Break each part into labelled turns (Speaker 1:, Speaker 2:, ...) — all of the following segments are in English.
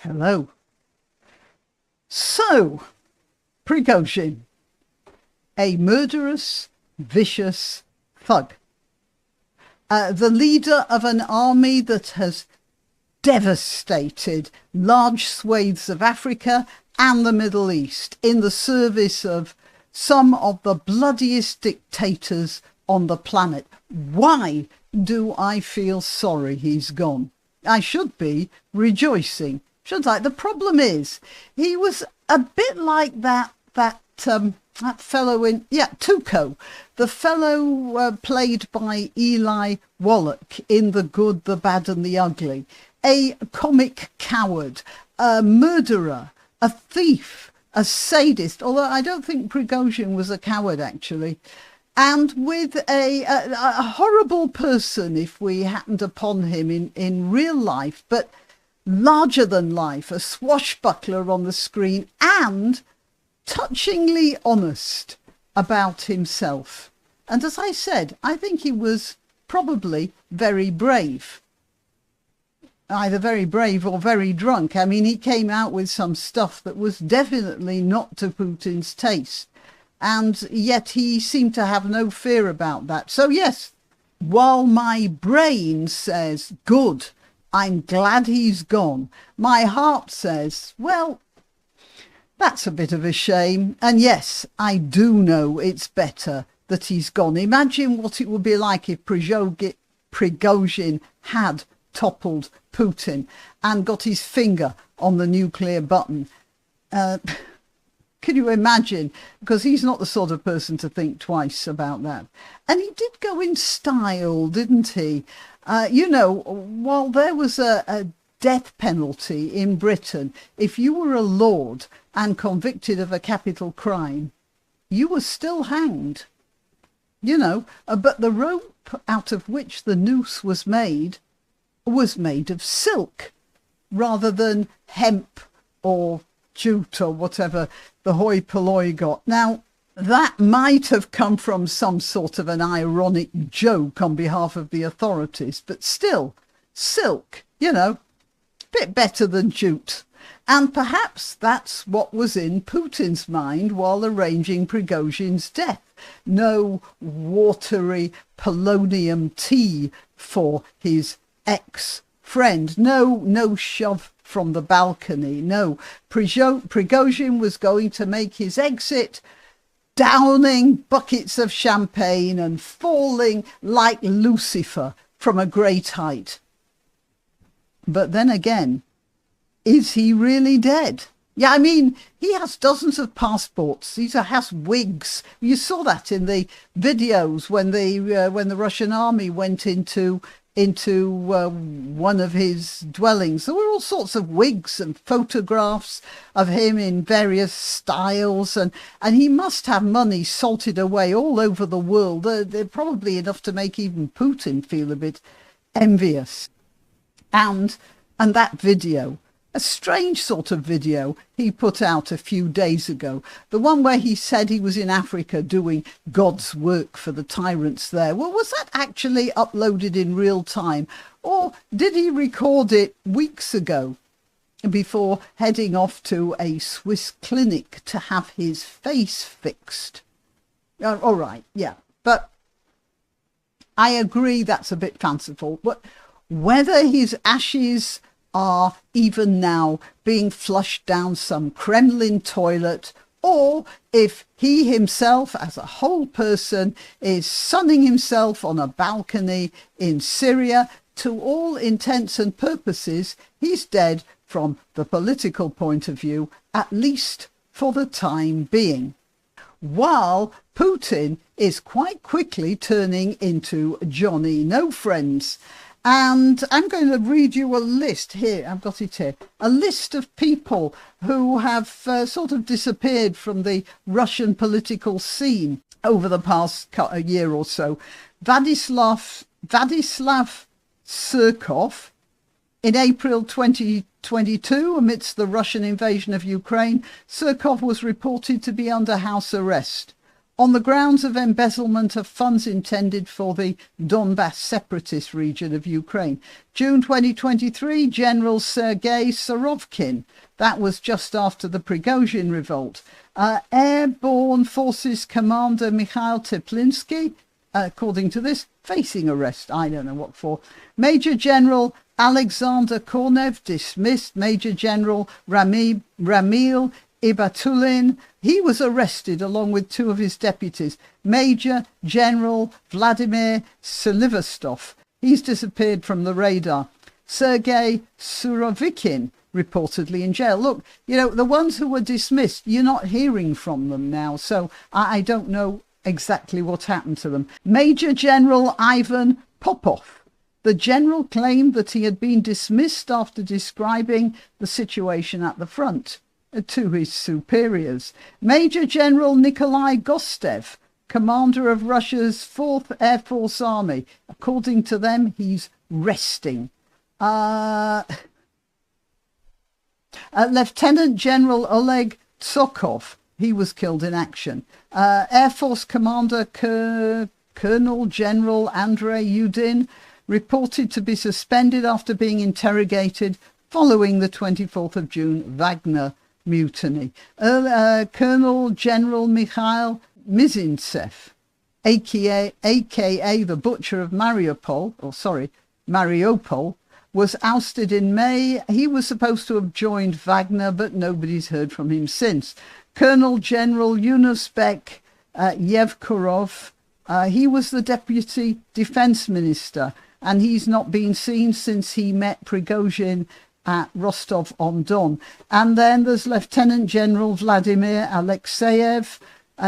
Speaker 1: Hello. So, Prigozhin, a murderous, vicious thug. The leader of an army that has devastated large swathes of Africa and the Middle East in the service of some of the bloodiest dictators on the planet. Why do I feel sorry he's gone? I should be rejoicing, shouldn't I? The problem is, he was a bit like that fellow in, Tuco, the fellow played by Eli Wallach in The Good, the Bad and the Ugly. A comic coward, a murderer, a thief, a sadist, although I don't think Prigozhin was a coward, actually. And with a horrible person, if we happened upon him in real life, but larger than life, a swashbuckler on the screen, and touchingly honest about himself. And as I said, I think he was probably very brave. Either very brave or very drunk. I mean, he came out with some stuff that was definitely not to Putin's taste. And yet he seemed to have no fear about that. So yes, while my brain says, good, I'm glad he's gone, my heart says, well, that's a bit of a shame. And yes, I do know it's better that he's gone. Imagine what it would be like if Prigozhin had toppled Putin and got his finger on the nuclear button. Can you imagine? Because he's not the sort of person to think twice about that. And he did go in style, didn't he? While there was a death penalty in Britain, if you were a lord and convicted of a capital crime, you were still hanged. But the rope out of which the noose was made of silk rather than hemp or jute or whatever the hoi polloi got. Now, that might have come from some sort of an ironic joke on behalf of the authorities, but still, silk, bit better than jute. And perhaps that's what was in Putin's mind while arranging Prigozhin's death. No watery polonium tea for his ex-friend. No shove from the balcony. No, Prigozhin was going to make his exit downing buckets of champagne and falling like Lucifer from a great height. But then again, is he really dead? Yeah, I mean, he has dozens of passports. He has wigs. You saw that in the videos when the Russian army went into one of his dwellings. There were all sorts of wigs and photographs of him in various styles, and he must have money salted away all over the world. They're probably enough to make even Putin feel a bit envious. And that video, a strange sort of video he put out a few days ago, the one where he said he was in Africa doing God's work for the tyrants there. Well, was that actually uploaded in real time, or did he record it weeks ago before heading off to a Swiss clinic to have his face fixed? All right, yeah, but I agree that's a bit fanciful. But whether his ashes are even now being flushed down some Kremlin toilet, or if he himself as a whole person is sunning himself on a balcony in Syria, to all intents and purposes, he's dead from the political point of view, at least for the time being. While Putin is quite quickly turning into Johnny No Friends. And I'm going to read you a list here. I've got it here. A list of people who have sort of disappeared from the Russian political scene over the past year or so. Vladislav Surkov, in April 2022, amidst the Russian invasion of Ukraine, Surkov was reported to be under house arrest. on the grounds of embezzlement of funds intended for the Donbass separatist region of Ukraine. June 2023, General Sergei Surovikin. That was just after the Prigozhin revolt. Airborne Forces Commander Mikhail Teplinsky, according to this, facing arrest. I don't know what for. Major General Alexander Kornev dismissed. Major General Ramil Ibatulin, he was arrested along with two of his deputies. Major General Vladimir Silivastov, he's disappeared from the radar. Sergei Surovikin, reportedly in jail. Look, you know, the ones who were dismissed, you're not hearing from them now, so I don't know exactly what happened to them. Major General Ivan Popov. The general claimed that he had been dismissed after describing the situation at the front to his superiors. Major General Nikolai Gostev, commander of Russia's 4th Air Force Army. According to them, he's resting. Lieutenant General Oleg Tsokov, he was killed in action. Air Force Commander Colonel General Andrei Yudin reported to be suspended after being interrogated following the 24th of June Wagner mutiny. Colonel General Mikhail Mizintsev, aka the Butcher of Mariupol, was ousted in May. He was supposed to have joined Wagner, but nobody's heard from him since. Colonel General Yunusbek Yevkurov, he was the Deputy Defense Minister, and he's not been seen since he met Prigozhin at Rostov-on-Don. And then there's Lieutenant General Vladimir Alexeyev.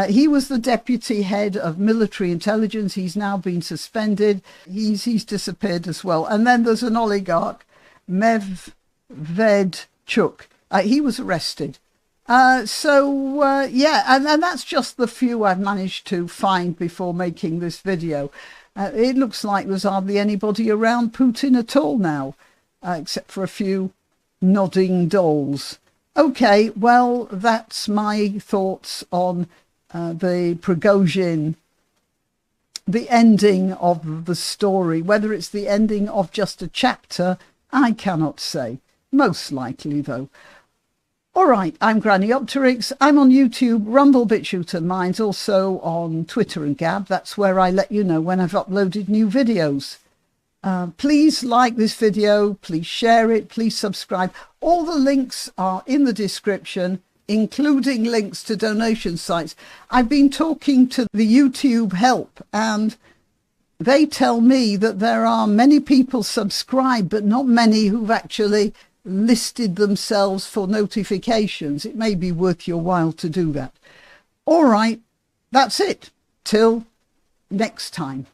Speaker 1: He was the deputy head of military intelligence. He's now been suspended. He's disappeared as well. And then there's an oligarch, Medvedchuk. He was arrested. Yeah, and that's just the few I've managed to find before making this video. It looks like there's hardly anybody around Putin at all now, except for a few nodding dolls. Okay, well, that's my thoughts on the Prigozhin, the ending of the story. Whether it's the ending of just a chapter, I cannot say. Most likely, though. All right, I'm Grannyopteryx. I'm on YouTube, Rumble, BitChute and Minds, also on Twitter and Gab. That's where I let you know when I've uploaded new videos. Please like this video, please share it, please subscribe. All the links are in the description, including links to donation sites. I've been talking to the YouTube help, and they tell me that there are many people subscribed, but not many who've actually listed themselves for notifications. It may be worth your while to do that. All right, that's it. Till next time.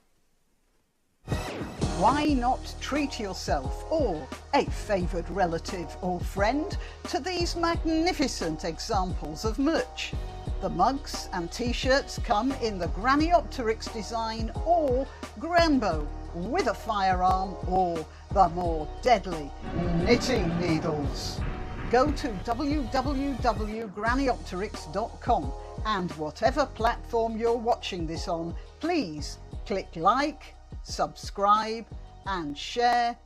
Speaker 1: Why not treat yourself or a favoured relative or friend to these magnificent examples of merch? The mugs and t-shirts come in the Grannyopteryx design or Grambo with a firearm or the more deadly knitting needles. Go to www.grannyopteryx.com and whatever platform you're watching this on, please click like, subscribe and share.